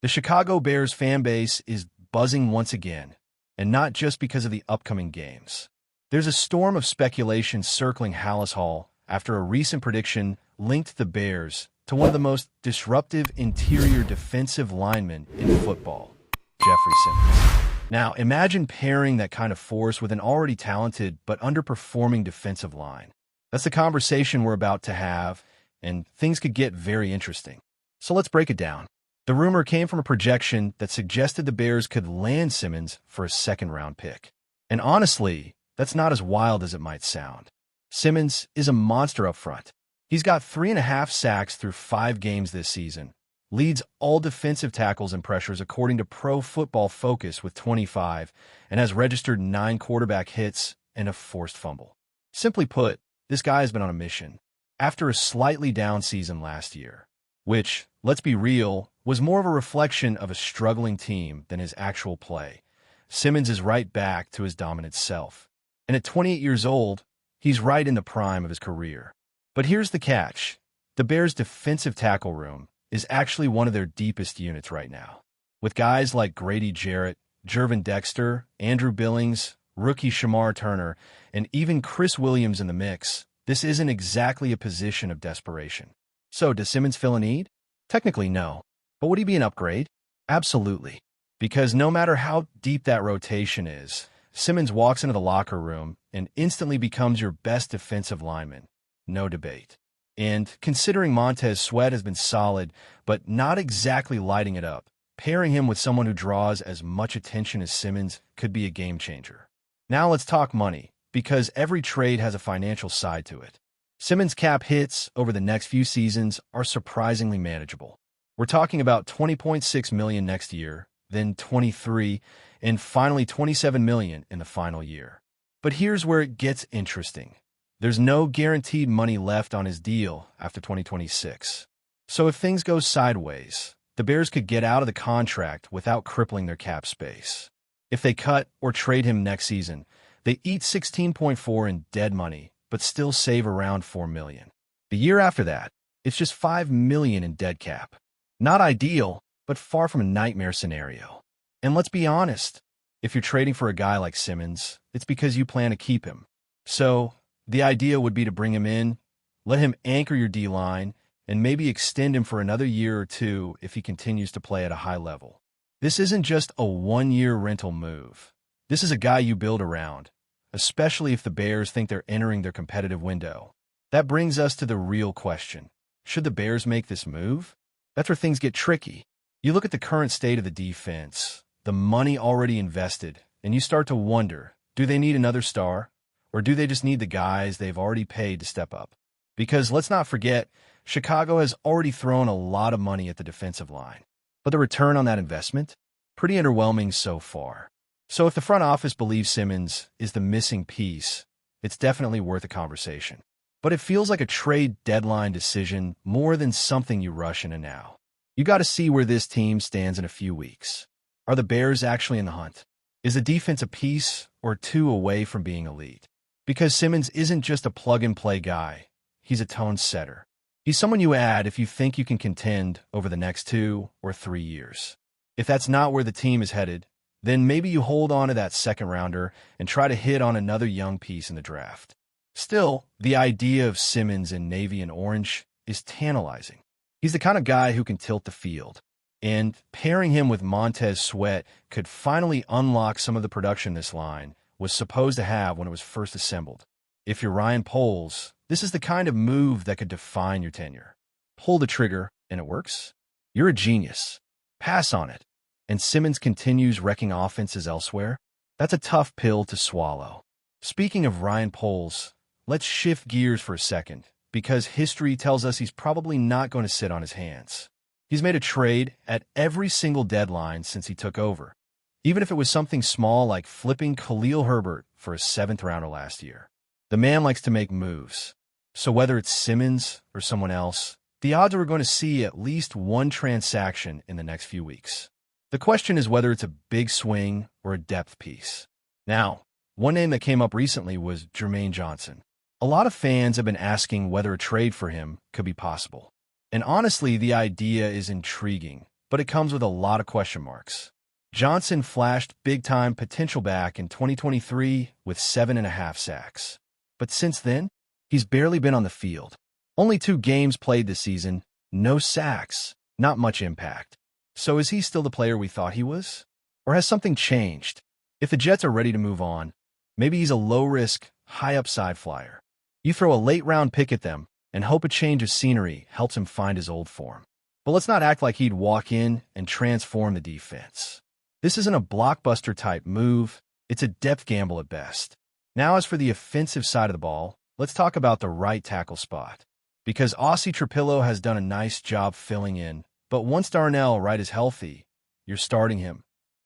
The Chicago Bears fan base is buzzing once again, and not just because of the upcoming games. There's a storm of speculation circling Hallis Hall after a recent prediction linked the Bears to one of the most disruptive interior defensive linemen in football, Jeffrey Simmons. Now, imagine pairing that kind of force with an already talented but underperforming defensive line. That's the conversation we're about to have, and things could get very interesting. So let's break it down. The rumor came from a projection that suggested the Bears could land Simmons for a second-round pick. And honestly, that's not as wild as it might sound. Simmons is a monster up front. He's got 3.5 sacks through 5 games this season, leads all defensive tackles and pressures according to Pro Football Focus with 25, and has registered 9 quarterback hits and a forced fumble. Simply put, this guy has been on a mission. After a slightly down season last year, which, let's be real, was more of a reflection of a struggling team than his actual play, Simmons is right back to his dominant self. And at 28 years old, he's right in the prime of his career. But here's the catch. The Bears' defensive tackle room is actually one of their deepest units right now. With guys like Grady Jarrett, Jervin Dexter, Andrew Billings, rookie Shamar Turner, and even Chris Williams in the mix, this isn't exactly a position of desperation. So, does Simmons fill a need? Technically, no. But would he be an upgrade? Absolutely. Because no matter how deep that rotation is, Simmons walks into the locker room and instantly becomes your best defensive lineman. No debate. And considering Montez Sweat has been solid, but not exactly lighting it up, pairing him with someone who draws as much attention as Simmons could be a game changer. Now let's talk money, because every trade has a financial side to it. Simmons' cap hits over the next few seasons are surprisingly manageable. We're talking about $20.6 million next year, then $23, and finally $27 million in the final year. But here's where it gets interesting. There's no guaranteed money left on his deal after 2026. So if things go sideways, the Bears could get out of the contract without crippling their cap space. If they cut or trade him next season, they eat $16.4 in dead money, but still save around $4 million. The year after that, it's just $5 million in dead cap. Not ideal, but far from a nightmare scenario. And let's be honest, if you're trading for a guy like Simmons, it's because you plan to keep him. So, the idea would be to bring him in, let him anchor your D-line, and maybe extend him for another year or two if he continues to play at a high level. This isn't just a one-year rental move. This is a guy you build around, especially if the Bears think they're entering their competitive window. That brings us to the real question. Should the Bears make this move? That's where things get tricky. You look at the current state of the defense, the money already invested, and you start to wonder, do they need another star? Or do they just need the guys they've already paid to step up? Because let's not forget, Chicago has already thrown a lot of money at the defensive line. But the return on that investment? Pretty underwhelming so far. So if the front office believes Simmons is the missing piece, it's definitely worth a conversation. But it feels like a trade deadline decision more than something you rush into now. You got to see where this team stands in a few weeks. Are the Bears actually in the hunt? Is the defense a piece or two away from being elite? Because Simmons isn't just a plug-and-play guy. He's a tone setter. He's someone you add if you think you can contend over the next 2 or 3 years. If that's not where the team is headed, then maybe you hold on to that second-rounder and try to hit on another young piece in the draft. Still, the idea of Simmons in navy and orange is tantalizing. He's the kind of guy who can tilt the field. And pairing him with Montez Sweat could finally unlock some of the production this line was supposed to have when it was first assembled. If you're Ryan Poles, this is the kind of move that could define your tenure. Pull the trigger, and it works? You're a genius. Pass on it, and Simmons continues wrecking offenses elsewhere? That's a tough pill to swallow. Speaking of Ryan Poles, let's shift gears for a second, because history tells us he's probably not going to sit on his hands. He's made a trade at every single deadline since he took over, even if it was something small like flipping Khalil Herbert for a 7th rounder last year. The man likes to make moves. So whether it's Simmons or someone else, the odds are we're going to see at least one transaction in the next few weeks. The question is whether it's a big swing or a depth piece. Now, one name that came up recently was Jermaine Johnson. A lot of fans have been asking whether a trade for him could be possible. And honestly, the idea is intriguing, but it comes with a lot of question marks. Johnson flashed big-time potential back in 2023 with 7.5 sacks. But since then, he's barely been on the field. Only 2 games played this season, no sacks, not much impact. So is he still the player we thought he was? Or has something changed? If the Jets are ready to move on, maybe he's a low-risk, high-upside flyer. You throw a late-round pick at them and hope a change of scenery helps him find his old form. But let's not act like he'd walk in and transform the defense. This isn't a blockbuster-type move. It's a depth gamble at best. Now, as for the offensive side of the ball, let's talk about the right tackle spot. Because Aussie Trapillo has done a nice job filling in, but once Darnell Wright is healthy, you're starting him.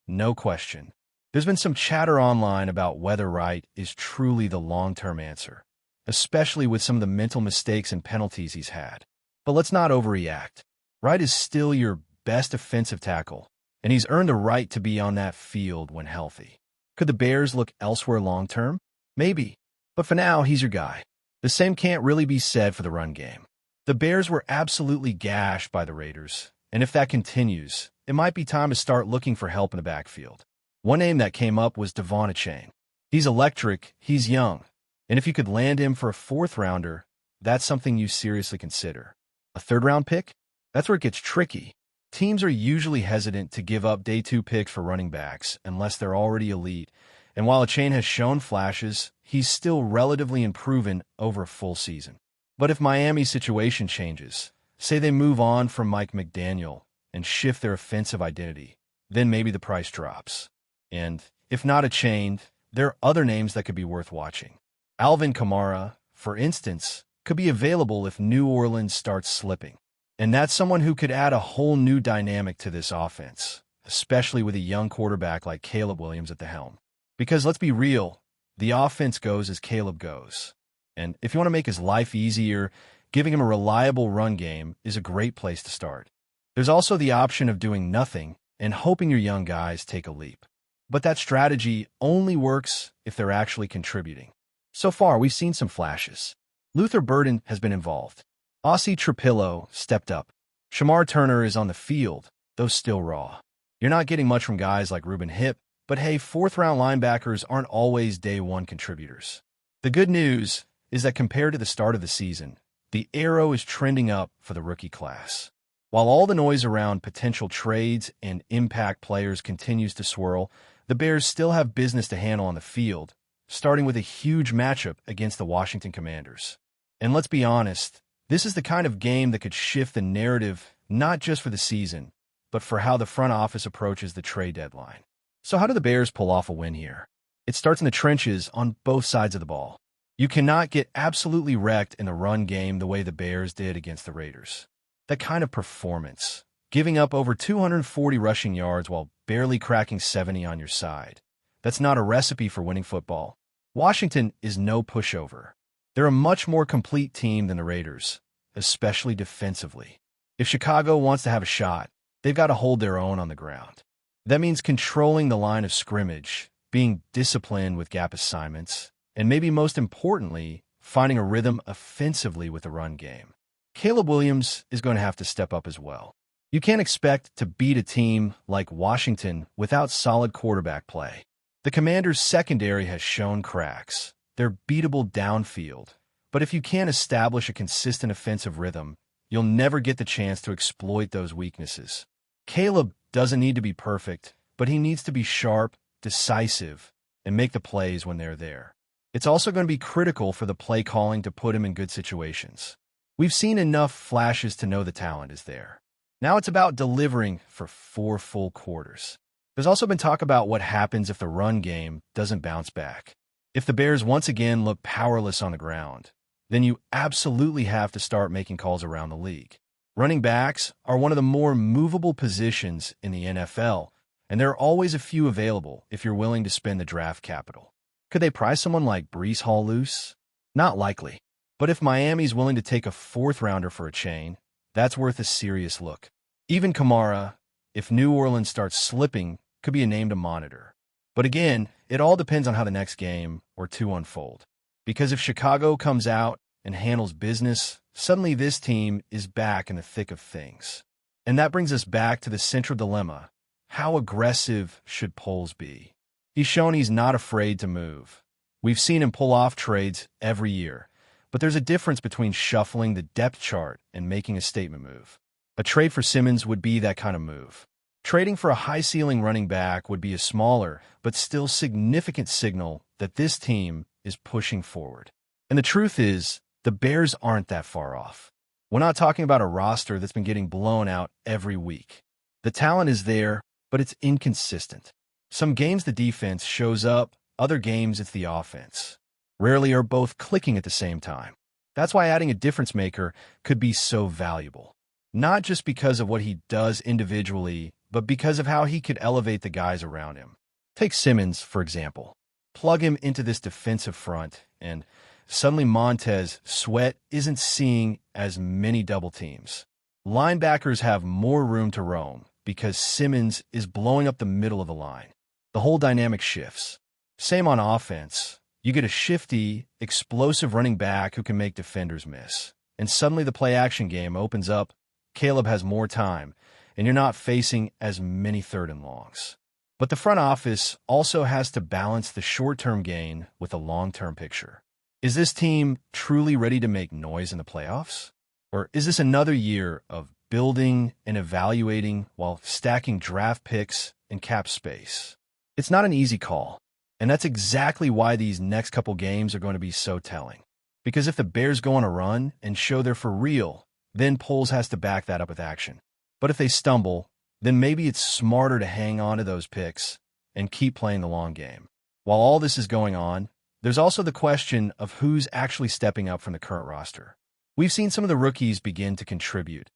No question. There's been some chatter online about whether Wright is truly the long-term answer, especially with some of the mental mistakes and penalties he's had. But let's not overreact. Wright is still your best offensive tackle, and he's earned the right to be on that field when healthy. Could the Bears look elsewhere long-term? Maybe. But for now, he's your guy. The same can't really be said for the run game. The Bears were absolutely gashed by the Raiders, and if that continues, it might be time to start looking for help in the backfield. One name that came up was Devon Achane. He's electric, he's young, and if you could land him for a 4th-rounder, that's something you seriously consider. A 3rd-round pick? That's where it gets tricky. Teams are usually hesitant to give up day 2 picks for running backs unless they're already elite, and while Achane has shown flashes, he's still relatively unproven over a full season. But if Miami's situation changes, say they move on from Mike McDaniel and shift their offensive identity, then maybe the price drops. And if not Achane, there are other names that could be worth watching. Alvin Kamara, for instance, could be available if New Orleans starts slipping. And that's someone who could add a whole new dynamic to this offense, especially with a young quarterback like Caleb Williams at the helm. Because let's be real, the offense goes as Caleb goes. And if you want to make his life easier, giving him a reliable run game is a great place to start. There's also the option of doing nothing and hoping your young guys take a leap. But that strategy only works if they're actually contributing. So far, we've seen some flashes. Luther Burden has been involved. Aussie Trapillo stepped up. Shamar Turner is on the field, though still raw. You're not getting much from guys like Reuben Hipp, but hey, 4th-round linebackers aren't always day 1 contributors. The good news is that compared to the start of the season, the arrow is trending up for the rookie class. While all the noise around potential trades and impact players continues to swirl, the Bears still have business to handle on the field, starting with a huge matchup against the Washington Commanders. And let's be honest, this is the kind of game that could shift the narrative not just for the season, but for how the front office approaches the trade deadline. So how do the Bears pull off a win here? It starts in the trenches on both sides of the ball. You cannot get absolutely wrecked in the run game the way the Bears did against the Raiders. That kind of performance, giving up over 240 rushing yards while barely cracking 70 on your side, that's not a recipe for winning football. Washington is no pushover. They're a much more complete team than the Raiders, especially defensively. If Chicago wants to have a shot, they've got to hold their own on the ground. That means controlling the line of scrimmage, being disciplined with gap assignments, and maybe most importantly, finding a rhythm offensively with the run game. Caleb Williams is going to have to step up as well. You can't expect to beat a team like Washington without solid quarterback play. The Commanders' secondary has shown cracks. They're beatable downfield. But if you can't establish a consistent offensive rhythm, you'll never get the chance to exploit those weaknesses. Caleb doesn't need to be perfect, but he needs to be sharp, decisive, and make the plays when they're there. It's also going to be critical for the play calling to put him in good situations. We've seen enough flashes to know the talent is there. Now it's about delivering for 4 full quarters. There's also been talk about what happens if the run game doesn't bounce back. If the Bears once again look powerless on the ground, then you absolutely have to start making calls around the league. Running backs are one of the more movable positions in the NFL, and there are always a few available if you're willing to spend the draft capital. Could they price someone like Breece Hall loose? Not likely. But if Miami's willing to take a 4th-rounder for Achane, that's worth a serious look. Even Kamara, if New Orleans starts slipping, could be a name to monitor. But again, it all depends on how the next game or 2 unfold. Because if Chicago comes out and handles business, suddenly this team is back in the thick of things. And that brings us back to the central dilemma. How aggressive should Poles be? He's shown he's not afraid to move. We've seen him pull off trades every year, but there's a difference between shuffling the depth chart and making a statement move. A trade for Simmons would be that kind of move. Trading for a high-ceiling running back would be a smaller, but still significant signal that this team is pushing forward. And the truth is, the Bears aren't that far off. We're not talking about a roster that's been getting blown out every week. The talent is there, but it's inconsistent. Some games the defense shows up, other games it's the offense. Rarely are both clicking at the same time. That's why adding a difference maker could be so valuable. Not just because of what he does individually, but because of how he could elevate the guys around him. Take Simmons, for example. Plug him into this defensive front, and suddenly Montez Sweat isn't seeing as many double teams. Linebackers have more room to roam because Simmons is blowing up the middle of the line. The whole dynamic shifts. Same on offense. You get a shifty, explosive running back who can make defenders miss. And suddenly the play-action game opens up. Caleb has more time, and you're not facing as many third and longs. But the front office also has to balance the short-term gain with a long-term picture. Is this team truly ready to make noise in the playoffs? Or is this another year of building and evaluating while stacking draft picks and cap space? It's not an easy call, and that's exactly why these next couple games are going to be so telling. Because if the Bears go on a run and show they're for real, then Poles has to back that up with action. But if they stumble, then maybe it's smarter to hang on to those picks and keep playing the long game. While all this is going on, there's also the question of who's actually stepping up from the current roster. We've seen some of the rookies begin to contribute.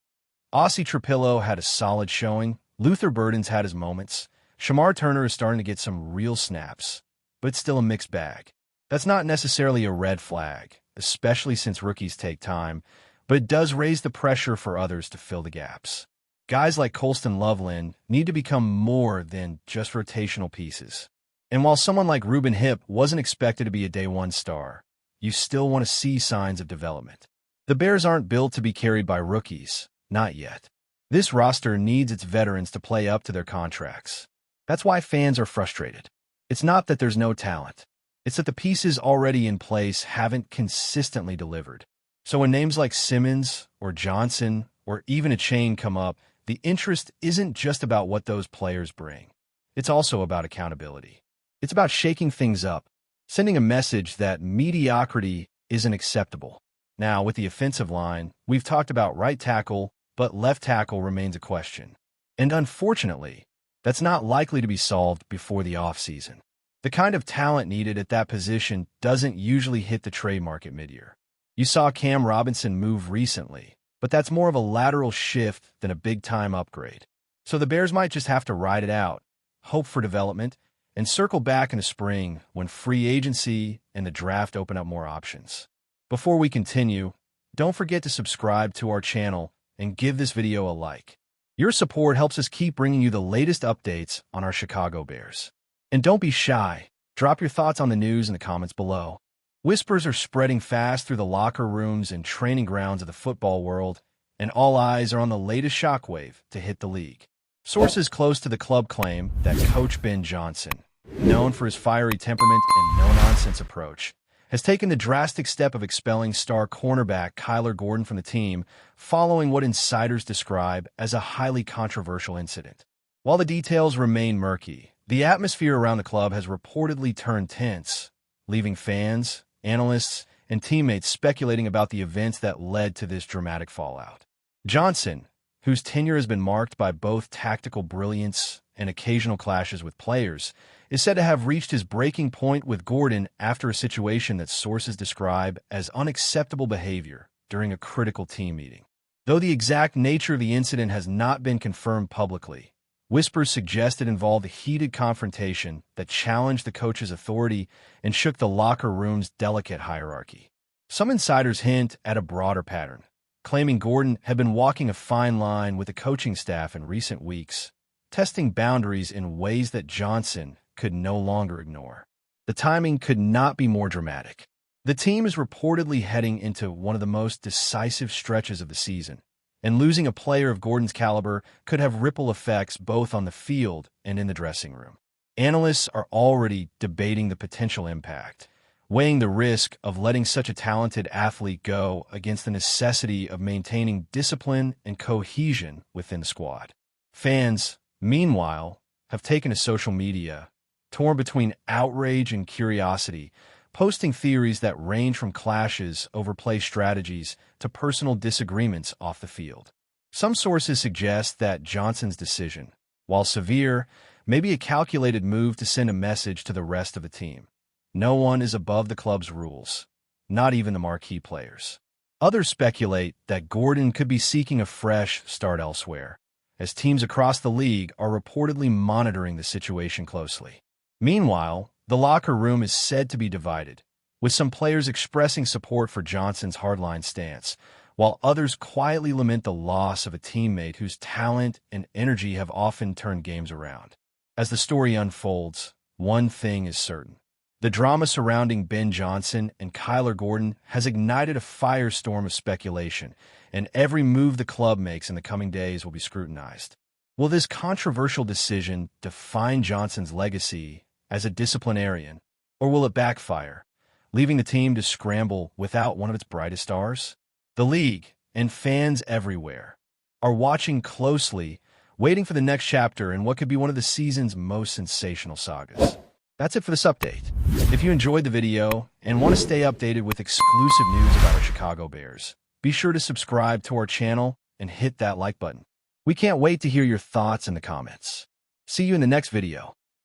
Ossie Trapillo had a solid showing. Luther Burden's had his moments. Shamar Turner is starting to get some real snaps, but it's still a mixed bag. That's not necessarily a red flag, especially since rookies take time, but it does raise the pressure for others to fill the gaps. Guys like Colston Loveland need to become more than just rotational pieces. And while someone like Reuben Hipp wasn't expected to be a day-one star, you still want to see signs of development. The Bears aren't built to be carried by rookies, not yet. This roster needs its veterans to play up to their contracts. That's why fans are frustrated. It's not that there's no talent. It's that the pieces already in place haven't consistently delivered. So when names like Simmons or Johnson or even a Chain come up, the interest isn't just about what those players bring. It's also about accountability. It's about shaking things up, sending a message that mediocrity isn't acceptable. Now, with the offensive line, we've talked about right tackle, but left tackle remains a question. And unfortunately, that's not likely to be solved before the offseason. The kind of talent needed at that position doesn't usually hit the trade market mid-year. You saw Cam Robinson move recently, but that's more of a lateral shift than a big-time upgrade. So the Bears might just have to ride it out, hope for development, and circle back in the spring when free agency and the draft open up more options. Before we continue, don't forget to subscribe to our channel and give this video a like. Your support helps us keep bringing you the latest updates on our Chicago Bears. And don't be shy. Drop your thoughts on the news in the comments below. Whispers are spreading fast through the locker rooms and training grounds of the football world, and all eyes are on the latest shockwave to hit the league. Sources close to the club claim that Coach Ben Johnson, known for his fiery temperament and no-nonsense approach, has taken the drastic step of expelling star cornerback KYLER Gordon from the team following what insiders describe as a highly controversial incident. While the details remain murky, the atmosphere around the club has reportedly turned tense, leaving fans, analysts, and teammates speculating about the events that led to this dramatic fallout. Johnson, whose tenure has been marked by both tactical brilliance and occasional clashes with players, is said to have reached his breaking point with Gordon after a situation that sources describe as unacceptable behavior during a critical team meeting. Though the exact nature of the incident has not been confirmed publicly, whispers suggest it involved a heated confrontation that challenged the coach's authority and shook the locker room's delicate hierarchy. Some insiders hint at a broader pattern, claiming Gordon had been walking a fine line with the coaching staff in recent weeks, testing boundaries in ways that Johnson could no longer ignore. The timing could not be more dramatic. The team is reportedly heading into one of the most decisive stretches of the season, and losing a player of Gordon's caliber could have ripple effects both on the field and in the dressing room. Analysts are already debating the potential impact, weighing the risk of letting such a talented athlete go against the necessity of maintaining discipline and cohesion within the squad. Fans, meanwhile, have taken to social media, torn between outrage and curiosity, posting theories that range from clashes over play strategies to personal disagreements off the field. Some sources suggest that Johnson's decision, while severe, may be a calculated move to send a message to the rest of the team. No one is above the club's rules, not even the marquee players. Others speculate that Gordon could be seeking a fresh start elsewhere, as teams across the league are reportedly monitoring the situation closely. Meanwhile, the locker room is said to be divided, with some players expressing support for Johnson's hardline stance, while others quietly lament the loss of a teammate whose talent and energy have often turned games around. As the story unfolds, one thing is certain. The drama surrounding Ben Johnson and KYLER Gordon has ignited a firestorm of speculation, and every move the club makes in the coming days will be scrutinized. Will this controversial decision define Johnson's legacy as a disciplinarian, or will it backfire, leaving the team to scramble without one of its brightest stars? The league, and fans everywhere, are watching closely, waiting for the next chapter in what could be one of the season's most sensational sagas. That's it for this update. If you enjoyed the video and want to stay updated with exclusive news about our Chicago Bears, be sure to subscribe to our channel and hit that like button. We can't wait to hear your thoughts in the comments. See you in the next video.